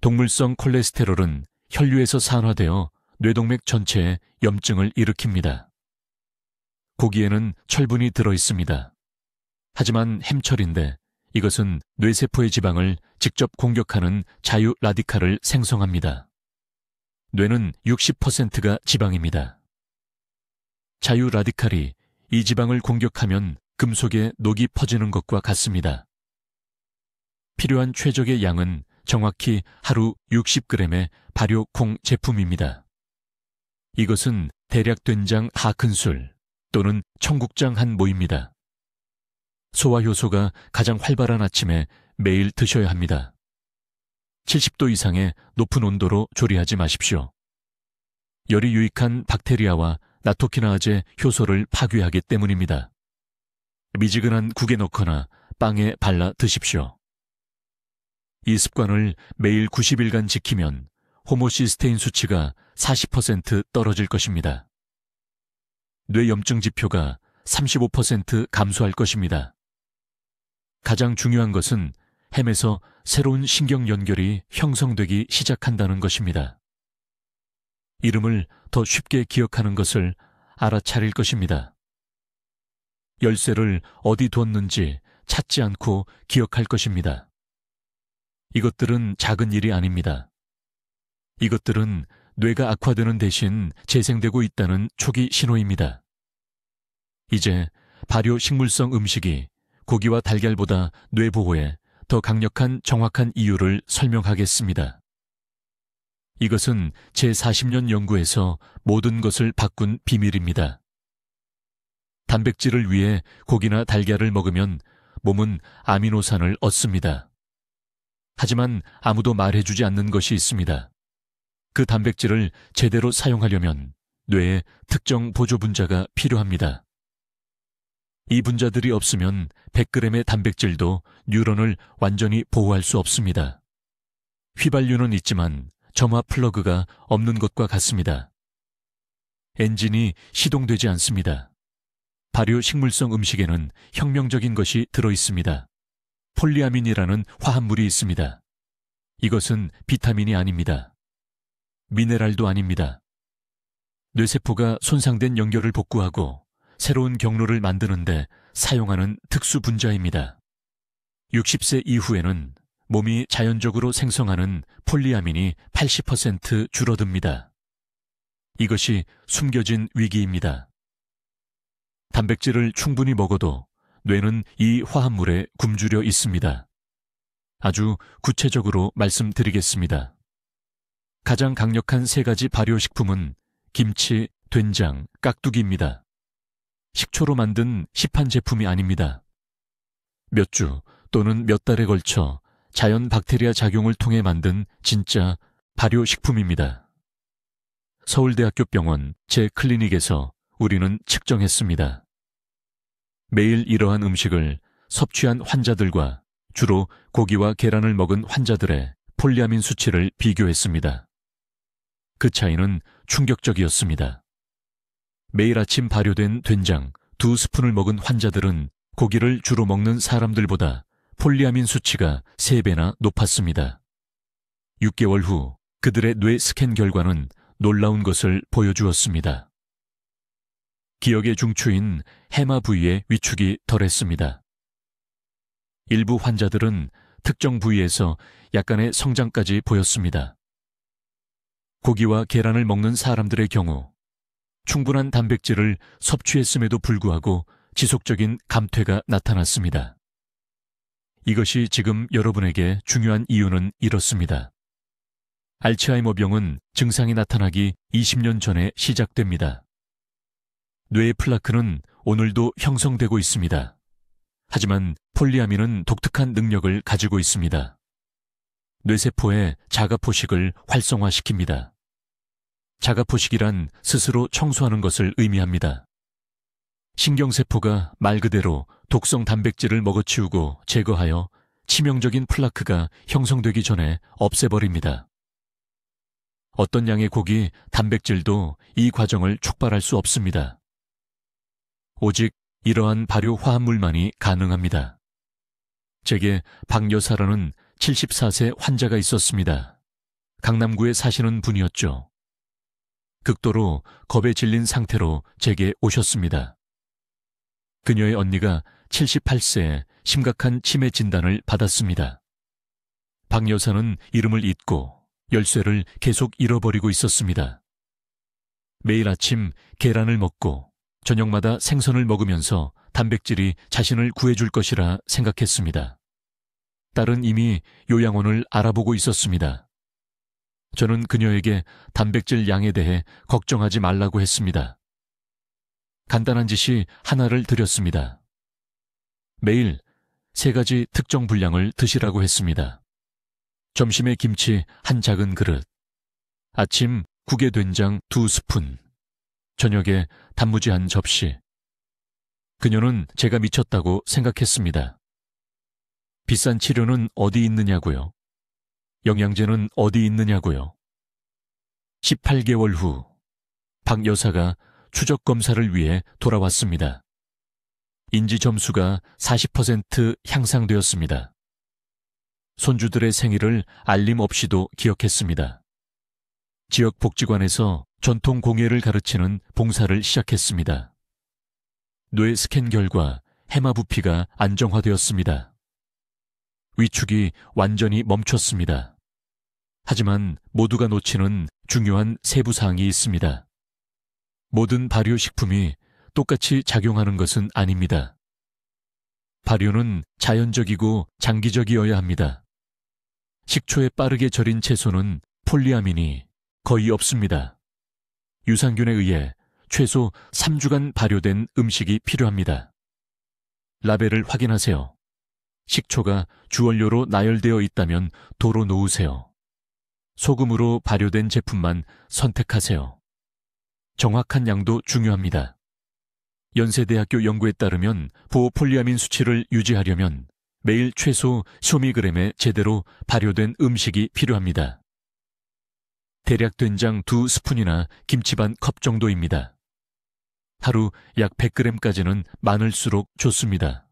동물성 콜레스테롤은 혈류에서 산화되어 뇌동맥 전체에 염증을 일으킵니다. 고기에는 철분이 들어있습니다. 하지만 햄철인데 이것은 뇌세포의 지방을 직접 공격하는 자유 라디칼을 생성합니다. 뇌는 60%가 지방입니다. 자유 라디칼이 이 지방을 공격하면 금속에 녹이 퍼지는 것과 같습니다. 필요한 최적의 양은 정확히 하루 60g의 발효콩 제품입니다. 이것은 대략 된장 하 큰술 또는 청국장 한 모입니다. 소화효소가 가장 활발한 아침에 매일 드셔야 합니다. 70도 이상의 높은 온도로 조리하지 마십시오. 열이 유익한 박테리아와 나토키나아제 효소를 파괴하기 때문입니다. 미지근한 국에 넣거나 빵에 발라 드십시오. 이 습관을 매일 90일간 지키면 호모시스테인 수치가 40% 떨어질 것입니다. 뇌 염증 지표가 35% 감소할 것입니다. 가장 중요한 것은 햄에서 새로운 신경 연결이 형성되기 시작한다는 것입니다. 이름을 더 쉽게 기억하는 것을 알아차릴 것입니다. 열쇠를 어디 뒀는지 찾지 않고 기억할 것입니다. 이것들은 작은 일이 아닙니다. 이것들은 뇌가 악화되는 대신 재생되고 있다는 초기 신호입니다. 이제 발효 식물성 음식이 고기와 달걀보다 뇌 보호에 더 강력한 정확한 이유를 설명하겠습니다. 이것은 제40년 연구에서 모든 것을 바꾼 비밀입니다. 단백질을 위해 고기나 달걀을 먹으면 몸은 아미노산을 얻습니다. 하지만 아무도 말해주지 않는 것이 있습니다. 그 단백질을 제대로 사용하려면 뇌에 특정 보조 분자가 필요합니다. 이 분자들이 없으면 100g의 단백질도 뉴런을 완전히 보호할 수 없습니다. 휘발유는 있지만 점화 플러그가 없는 것과 같습니다. 엔진이 시동되지 않습니다. 발효 식물성 음식에는 혁명적인 것이 들어있습니다. 폴리아민이라는 화합물이 있습니다. 이것은 비타민이 아닙니다. 미네랄도 아닙니다. 뇌세포가 손상된 연결을 복구하고 새로운 경로를 만드는데 사용하는 특수 분자입니다. 60세 이후에는 몸이 자연적으로 생성하는 폴리아민이 80% 줄어듭니다. 이것이 숨겨진 위기입니다. 단백질을 충분히 먹어도 뇌는 이 화합물에 굶주려 있습니다. 아주 구체적으로 말씀드리겠습니다. 가장 강력한 세 가지 발효식품은 김치, 된장, 깍두기입니다. 식초로 만든 시판 제품이 아닙니다. 몇 주 또는 몇 달에 걸쳐 자연 박테리아 작용을 통해 만든 진짜 발효식품입니다. 서울대학교 병원 제 클리닉에서 우리는 측정했습니다. 매일 이러한 음식을 섭취한 환자들과 주로 고기와 계란을 먹은 환자들의 폴리아민 수치를 비교했습니다. 그 차이는 충격적이었습니다. 매일 아침 발효된 된장 2스푼을 먹은 환자들은 고기를 주로 먹는 사람들보다 폴리아민 수치가 3배나 높았습니다. 6개월 후 그들의 뇌 스캔 결과는 놀라운 것을 보여주었습니다. 기억의 중추인 해마 부위의 위축이 덜했습니다. 일부 환자들은 특정 부위에서 약간의 성장까지 보였습니다. 고기와 계란을 먹는 사람들의 경우 충분한 단백질을 섭취했음에도 불구하고 지속적인 감퇴가 나타났습니다. 이것이 지금 여러분에게 중요한 이유는 이렇습니다. 알츠하이머병은 증상이 나타나기 20년 전에 시작됩니다. 뇌의 플라크는 오늘도 형성되고 있습니다. 하지만 폴리아민은 독특한 능력을 가지고 있습니다. 뇌세포의 자가포식을 활성화시킵니다. 자가포식이란 스스로 청소하는 것을 의미합니다. 신경세포가 말 그대로 독성 단백질을 먹어치우고 제거하여 치명적인 플라크가 형성되기 전에 없애버립니다. 어떤 양의 고기, 단백질도 이 과정을 촉발할 수 없습니다. 오직 이러한 발효 화합물만이 가능합니다. 제게 박 여사라는 74세 환자가 있었습니다. 강남구에 사시는 분이었죠. 극도로 겁에 질린 상태로 제게 오셨습니다. 그녀의 언니가 78세에 심각한 치매 진단을 받았습니다. 박 여사는 이름을 잊고 열쇠를 계속 잃어버리고 있었습니다. 매일 아침 계란을 먹고 저녁마다 생선을 먹으면서 단백질이 자신을 구해줄 것이라 생각했습니다. 딸은 이미 요양원을 알아보고 있었습니다. 저는 그녀에게 단백질 양에 대해 걱정하지 말라고 했습니다. 간단한 지시 하나를 드렸습니다. 매일 3가지 특정 분량을 드시라고 했습니다. 점심에 김치 한 작은 그릇, 아침 국에 된장 2스푼, 저녁에 단무지 한 접시. 그녀는 제가 미쳤다고 생각했습니다. 비싼 치료는 어디 있느냐고요? 영양제는 어디 있느냐고요? 18개월 후 박 여사가 추적 검사를 위해 돌아왔습니다. 인지 점수가 40% 향상되었습니다. 손주들의 생일을 알림 없이도 기억했습니다. 지역 복지관에서 전통 공예를 가르치는 봉사를 시작했습니다. 뇌 스캔 결과 해마 부피가 안정화되었습니다. 위축이 완전히 멈췄습니다. 하지만 모두가 놓치는 중요한 세부사항이 있습니다. 모든 발효식품이 똑같이 작용하는 것은 아닙니다. 발효는 자연적이고 장기적이어야 합니다. 식초에 빠르게 절인 채소는 폴리아민이 거의 없습니다. 유산균에 의해 최소 3주간 발효된 음식이 필요합니다. 라벨을 확인하세요. 식초가 주원료로 나열되어 있다면 도로 놓으세요. 소금으로 발효된 제품만 선택하세요. 정확한 양도 중요합니다. 연세대학교 연구에 따르면 보폴리아민 수치를 유지하려면 매일 최소 10mg의 제대로 발효된 음식이 필요합니다. 대략 된장 2스푼이나 김치 반 컵 정도입니다. 하루 약 100g까지는 많을수록 좋습니다.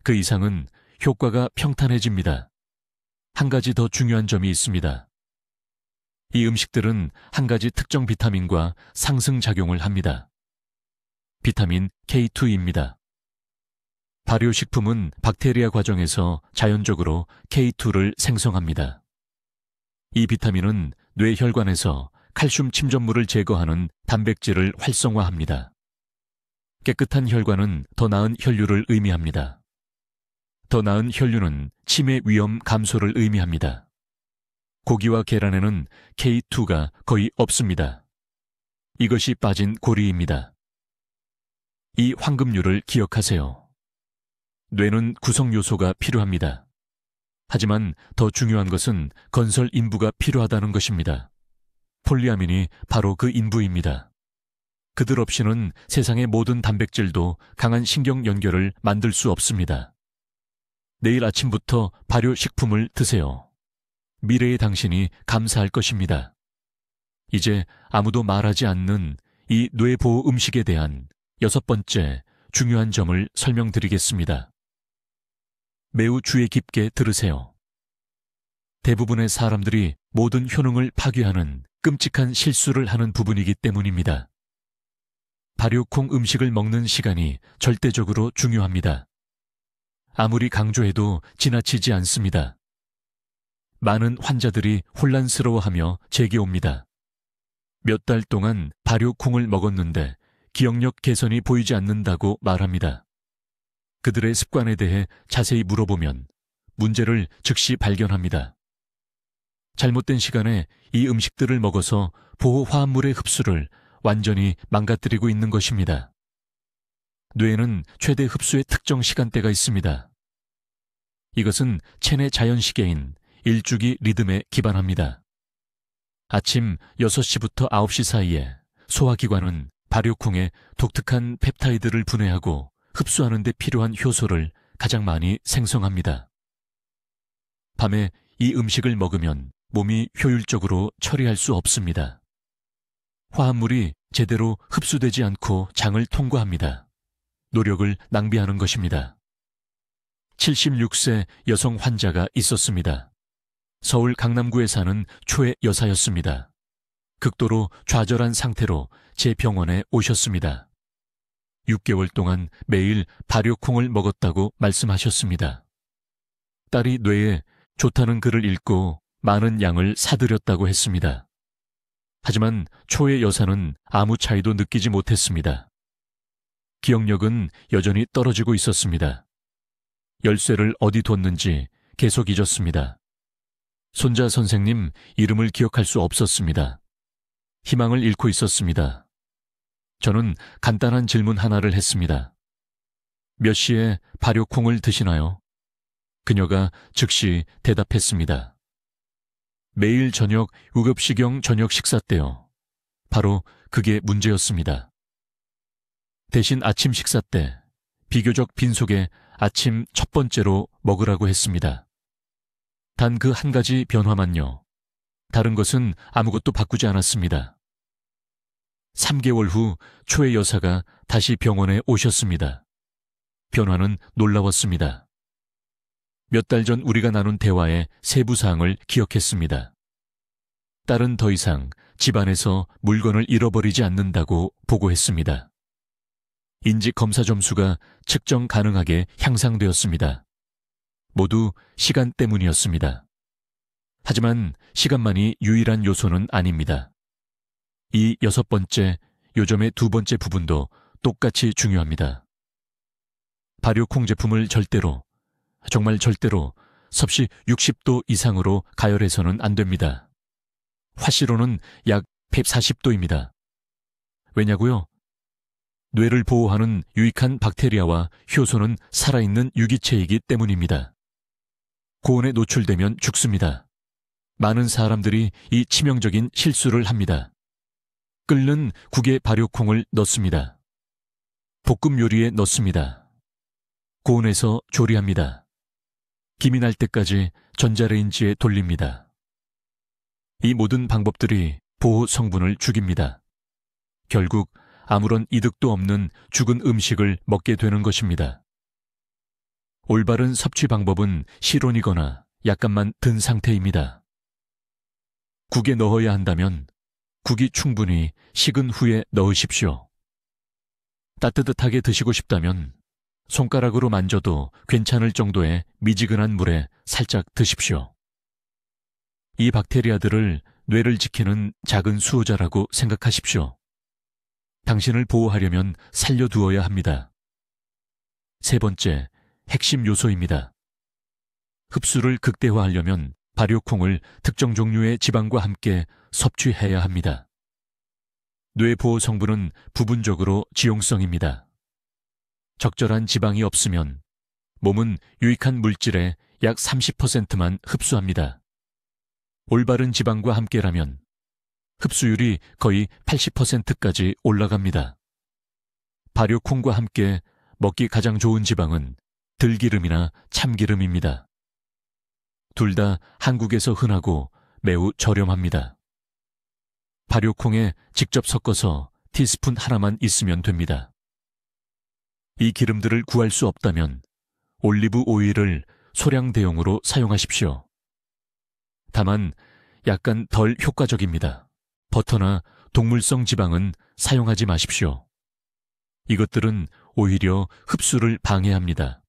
그 이상은 효과가 평탄해집니다. 한 가지 더 중요한 점이 있습니다. 이 음식들은 한 가지 특정 비타민과 상승작용을 합니다. 비타민 K2입니다. 발효식품은 박테리아 과정에서 자연적으로 K2를 생성합니다. 이 비타민은 뇌혈관에서 칼슘 침전물을 제거하는 단백질을 활성화합니다. 깨끗한 혈관은 더 나은 혈류를 의미합니다. 더 나은 혈류는 치매 위험 감소를 의미합니다. 고기와 계란에는 K2가 거의 없습니다. 이것이 빠진 고리입니다. 이 황금률을 기억하세요. 뇌는 구성 요소가 필요합니다. 하지만 더 중요한 것은 건설 인부가 필요하다는 것입니다. 폴리아민이 바로 그 인부입니다. 그들 없이는 세상의 모든 단백질도 강한 신경 연결을 만들 수 없습니다. 내일 아침부터 발효식품을 드세요. 미래의 당신이 감사할 것입니다. 이제 아무도 말하지 않는 이 뇌보호 음식에 대한 6번째 중요한 점을 설명드리겠습니다. 매우 주의 깊게 들으세요. 대부분의 사람들이 모든 효능을 파괴하는 끔찍한 실수를 하는 부분이기 때문입니다. 발효콩 음식을 먹는 시간이 절대적으로 중요합니다. 아무리 강조해도 지나치지 않습니다. 많은 환자들이 혼란스러워하며 제게 옵니다. 몇 달 동안 발효콩을 먹었는데 기억력 개선이 보이지 않는다고 말합니다. 그들의 습관에 대해 자세히 물어보면 문제를 즉시 발견합니다. 잘못된 시간에 이 음식들을 먹어서 보호화합물의 흡수를 완전히 망가뜨리고 있는 것입니다. 뇌에는 최대 흡수의 특정 시간대가 있습니다. 이것은 체내 자연시계인 일주기 리듬에 기반합니다. 아침 6시부터 9시 사이에 소화기관은 발효콩에 독특한 펩타이드를 분해하고 흡수하는 데 필요한 효소를 가장 많이 생성합니다. 밤에 이 음식을 먹으면 몸이 효율적으로 처리할 수 없습니다. 화합물이 제대로 흡수되지 않고 장을 통과합니다. 노력을 낭비하는 것입니다. 76세 여성 환자가 있었습니다. 서울 강남구에 사는 초의 여사였습니다. 극도로 좌절한 상태로 제 병원에 오셨습니다. 6개월 동안 매일 발효콩을 먹었다고 말씀하셨습니다. 딸이 뇌에 좋다는 글을 읽고 많은 양을 사들였다고 했습니다. 하지만 초의 여사는 아무 차이도 느끼지 못했습니다. 기억력은 여전히 떨어지고 있었습니다. 열쇠를 어디 뒀는지 계속 잊었습니다. 손자 선생님 이름을 기억할 수 없었습니다. 희망을 잃고 있었습니다. 저는 간단한 질문 하나를 했습니다. 몇 시에 발효콩을 드시나요? 그녀가 즉시 대답했습니다. 매일 저녁 7시경 저녁 식사 때요. 바로 그게 문제였습니다. 대신 아침 식사 때 비교적 빈속에 아침 첫 번째로 먹으라고 했습니다. 단 그 한 가지 변화만요. 다른 것은 아무것도 바꾸지 않았습니다. 3개월 후 초의 여사가 다시 병원에 오셨습니다. 변화는 놀라웠습니다. 몇 달 전 우리가 나눈 대화의 세부 사항을 기억했습니다. 딸은 더 이상 집안에서 물건을 잃어버리지 않는다고 보고했습니다. 인지 검사 점수가 측정 가능하게 향상되었습니다. 모두 시간 때문이었습니다. 하지만 시간만이 유일한 요소는 아닙니다. 이 6번째, 요점의 2번째 부분도 똑같이 중요합니다. 발효콩 제품을 절대로, 정말 절대로 섭씨 60도 이상으로 가열해서는 안 됩니다. 화씨로는 약 140도입니다. 왜냐고요? 뇌를 보호하는 유익한 박테리아와 효소는 살아있는 유기체이기 때문입니다. 고온에 노출되면 죽습니다. 많은 사람들이 이 치명적인 실수를 합니다. 끓는 국에 발효콩을 넣습니다. 볶음 요리에 넣습니다. 고온에서 조리합니다. 김이 날 때까지 전자레인지에 돌립니다. 이 모든 방법들이 보호 성분을 죽입니다. 결국 아무런 이득도 없는 죽은 음식을 먹게 되는 것입니다. 올바른 섭취 방법은 실온이거나 약간만 든 상태입니다. 국에 넣어야 한다면 국이 충분히 식은 후에 넣으십시오. 따뜻하게 드시고 싶다면 손가락으로 만져도 괜찮을 정도의 미지근한 물에 살짝 드십시오. 이 박테리아들을 뇌를 지키는 작은 수호자라고 생각하십시오. 당신을 보호하려면 살려두어야 합니다. 3번째, 핵심 요소입니다. 흡수를 극대화하려면 발효콩을 특정 종류의 지방과 함께 섭취해야 합니다. 뇌 보호 성분은 부분적으로 지용성입니다. 적절한 지방이 없으면 몸은 유익한 물질의 약 30%만 흡수합니다. 올바른 지방과 함께라면 흡수율이 거의 80%까지 올라갑니다. 발효콩과 함께 먹기 가장 좋은 지방은 들기름이나 참기름입니다. 둘 다 한국에서 흔하고 매우 저렴합니다. 발효콩에 직접 섞어서 티스푼 하나만 있으면 됩니다. 이 기름들을 구할 수 없다면 올리브 오일을 소량 대용으로 사용하십시오. 다만 약간 덜 효과적입니다. 버터나 동물성 지방은 사용하지 마십시오. 이것들은 오히려 흡수를 방해합니다.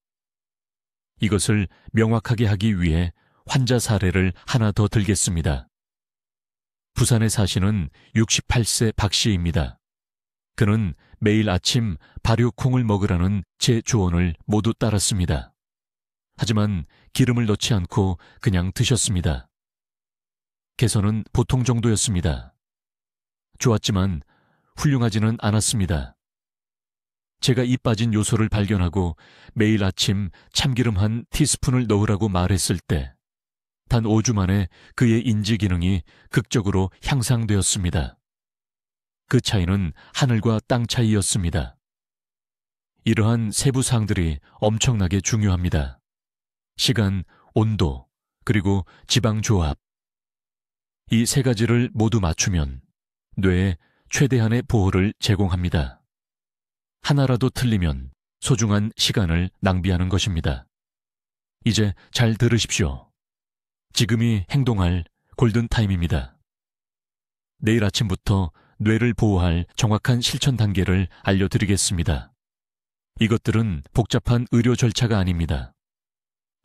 이것을 명확하게 하기 위해 환자 사례를 하나 더 들겠습니다. 부산에 사시는 68세 박 씨입니다. 그는 매일 아침 발효콩을 먹으라는 제 조언을 모두 따랐습니다. 하지만 기름을 넣지 않고 그냥 드셨습니다. 개선은 보통 정도였습니다. 좋았지만 훌륭하지는 않았습니다. 제가 이 빠진 요소를 발견하고 매일 아침 참기름 한 티스푼을 넣으라고 말했을 때 단 5주 만에 그의 인지 기능이 극적으로 향상되었습니다. 그 차이는 하늘과 땅 차이였습니다. 이러한 세부 사항들이 엄청나게 중요합니다. 시간, 온도, 그리고 지방 조합. 이 세 가지를 모두 맞추면 뇌에 최대한의 보호를 제공합니다. 하나라도 틀리면 소중한 시간을 낭비하는 것입니다. 이제 잘 들으십시오. 지금이 행동할 골든타임입니다. 내일 아침부터 뇌를 보호할 정확한 실천 단계를 알려드리겠습니다. 이것들은 복잡한 의료 절차가 아닙니다.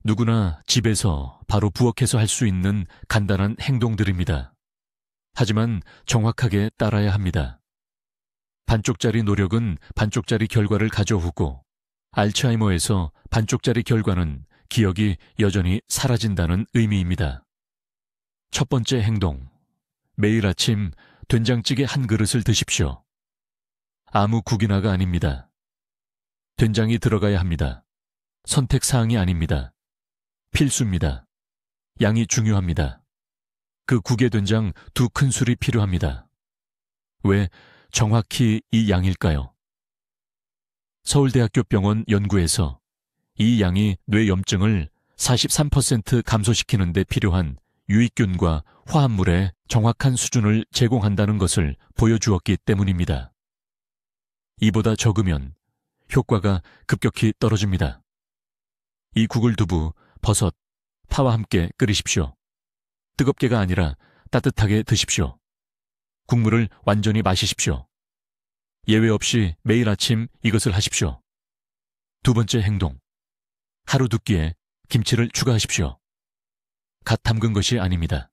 누구나 집에서 바로 부엌에서 할 수 있는 간단한 행동들입니다. 하지만 정확하게 따라야 합니다. 반쪽짜리 노력은 반쪽짜리 결과를 가져오고 알츠하이머에서 반쪽짜리 결과는 기억이 여전히 사라진다는 의미입니다. 첫 번째 행동. 매일 아침 된장찌개 한 그릇을 드십시오. 아무 국이나가 아닙니다. 된장이 들어가야 합니다. 선택사항이 아닙니다. 필수입니다. 양이 중요합니다. 그 국의 된장 2큰술이 필요합니다. 왜 정확히 이 양일까요? 서울대학교 병원 연구에서 이 양이 뇌염증을 43% 감소시키는 데 필요한 유익균과 화합물의 정확한 수준을 제공한다는 것을 보여주었기 때문입니다. 이보다 적으면 효과가 급격히 떨어집니다. 이 국을 두부, 버섯, 파와 함께 끓이십시오. 뜨겁게가 아니라 따뜻하게 드십시오. 국물을 완전히 마시십시오. 예외 없이 매일 아침 이것을 하십시오. 두 번째 행동. 하루 두 끼에 김치를 추가하십시오. 갓 담근 것이 아닙니다.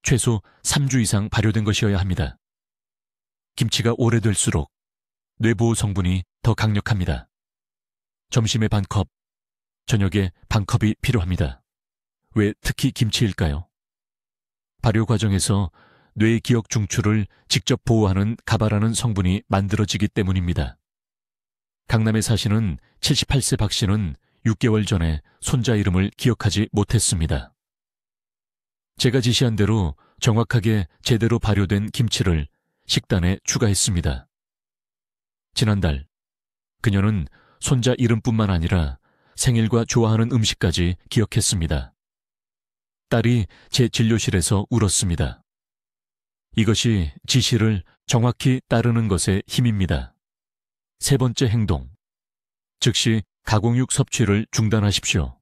최소 3주 이상 발효된 것이어야 합니다. 김치가 오래될수록 뇌보호 성분이 더 강력합니다. 점심에 반컵, 저녁에 반컵이 필요합니다. 왜 특히 김치일까요? 발효 과정에서 뇌의 기억 중추를 직접 보호하는 가바라는 성분이 만들어지기 때문입니다. 강남에 사시는 78세 박 씨는 6개월 전에 손자 이름을 기억하지 못했습니다. 제가 지시한 대로 정확하게 제대로 발효된 김치를 식단에 추가했습니다. 지난달 그녀는 손자 이름뿐만 아니라 생일과 좋아하는 음식까지 기억했습니다. 딸이 제 진료실에서 울었습니다. 이것이 지시를 정확히 따르는 것의 힘입니다. 세 번째 행동. 즉시 가공육 섭취를 중단하십시오.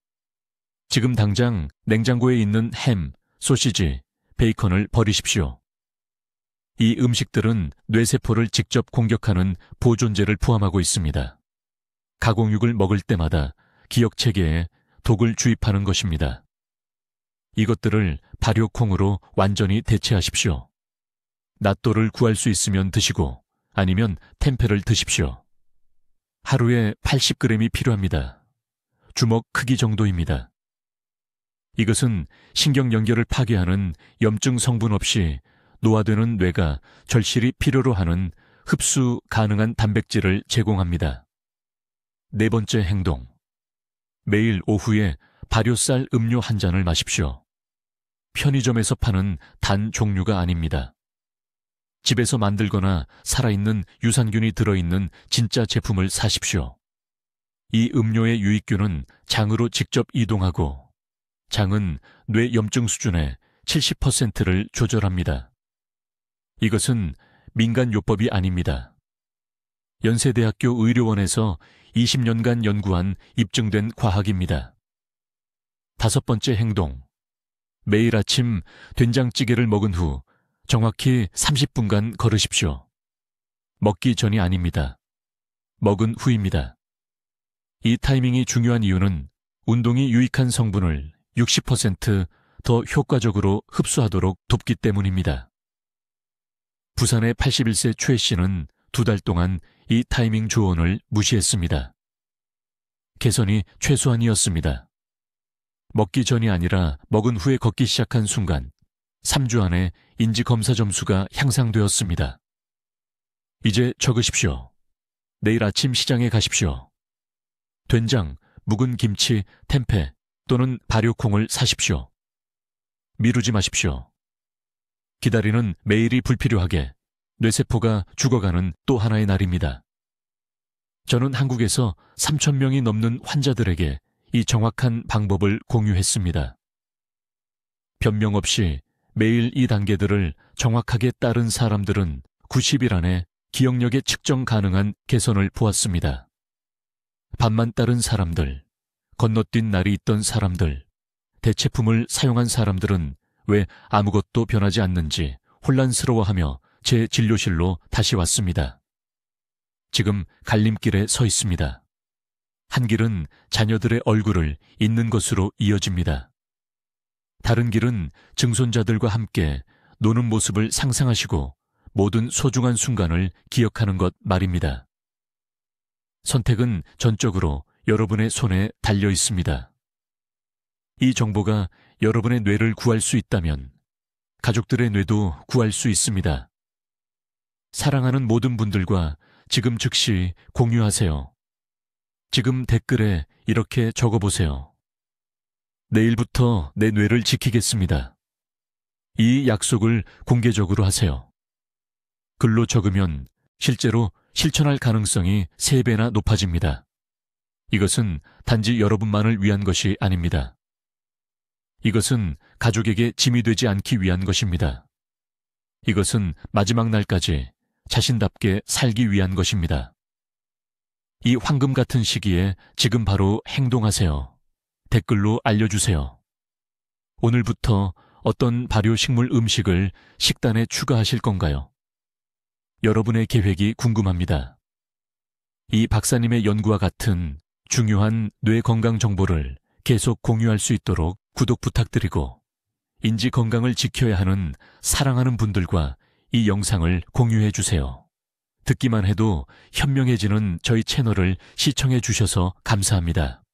지금 당장 냉장고에 있는 햄, 소시지, 베이컨을 버리십시오. 이 음식들은 뇌세포를 직접 공격하는 보존제를 포함하고 있습니다. 가공육을 먹을 때마다 기억체계에 독을 주입하는 것입니다. 이것들을 발효콩으로 완전히 대체하십시오. 낫또를 구할 수 있으면 드시고 아니면 템페를 드십시오. 하루에 80g이 필요합니다. 주먹 크기 정도입니다. 이것은 신경 연결을 파괴하는 염증 성분 없이 노화되는 뇌가 절실히 필요로 하는 흡수 가능한 단백질을 제공합니다. 네 번째 행동. 매일 오후에 발효쌀 음료 한 잔을 마십시오. 편의점에서 파는 단 종류가 아닙니다. 집에서 만들거나 살아있는 유산균이 들어있는 진짜 제품을 사십시오. 이 음료의 유익균은 장으로 직접 이동하고 장은 뇌 염증 수준의 70%를 조절합니다. 이것은 민간요법이 아닙니다. 연세대학교 의료원에서 20년간 연구한 입증된 과학입니다. 다섯 번째 행동. 매일 아침 된장찌개를 먹은 후 정확히 30분간 걸으십시오. 먹기 전이 아닙니다. 먹은 후입니다. 이 타이밍이 중요한 이유는 운동이 유익한 성분을 60% 더 효과적으로 흡수하도록 돕기 때문입니다. 부산의 81세 최 씨는 2달 동안 이 타이밍 조언을 무시했습니다. 개선이 최소한이었습니다. 먹기 전이 아니라 먹은 후에 걷기 시작한 순간 3주 안에 인지검사 점수가 향상되었습니다. 이제 적으십시오. 내일 아침 시장에 가십시오. 된장, 묵은 김치, 템페 또는 발효콩을 사십시오. 미루지 마십시오. 기다리는 매일이 불필요하게 뇌세포가 죽어가는 또 하나의 날입니다. 저는 한국에서 3,000명이 넘는 환자들에게 이 정확한 방법을 공유했습니다. 변명 없이 매일 이 단계들을 정확하게 따른 사람들은 90일 안에 기억력에 측정 가능한 개선을 보았습니다. 반만 따른 사람들, 건너뛴 날이 있던 사람들, 대체품을 사용한 사람들은 왜 아무것도 변하지 않는지 혼란스러워하며 제 진료실로 다시 왔습니다. 지금 갈림길에 서 있습니다. 한 길은 자녀들의 얼굴을 잇는 것으로 이어집니다. 다른 길은 증손자들과 함께 노는 모습을 상상하시고 모든 소중한 순간을 기억하는 것 말입니다. 선택은 전적으로 여러분의 손에 달려 있습니다. 이 정보가 여러분의 뇌를 구할 수 있다면 가족들의 뇌도 구할 수 있습니다. 사랑하는 모든 분들과 지금 즉시 공유하세요. 지금 댓글에 이렇게 적어보세요. 내일부터 내 뇌를 지키겠습니다. 이 약속을 공개적으로 하세요. 글로 적으면 실제로 실천할 가능성이 3배나 높아집니다. 이것은 단지 여러분만을 위한 것이 아닙니다. 이것은 가족에게 짐이 되지 않기 위한 것입니다. 이것은 마지막 날까지 자신답게 살기 위한 것입니다. 이 황금 같은 시기에 지금 바로 행동하세요. 댓글로 알려주세요. 오늘부터 어떤 발효식물 음식을 식단에 추가하실 건가요? 여러분의 계획이 궁금합니다. 이 박사님의 연구와 같은 중요한 뇌 건강 정보를 계속 공유할 수 있도록 구독 부탁드리고 인지 건강을 지켜야 하는 사랑하는 분들과 이 영상을 공유해 주세요. 듣기만 해도 현명해지는 저희 채널을 시청해 주셔서 감사합니다.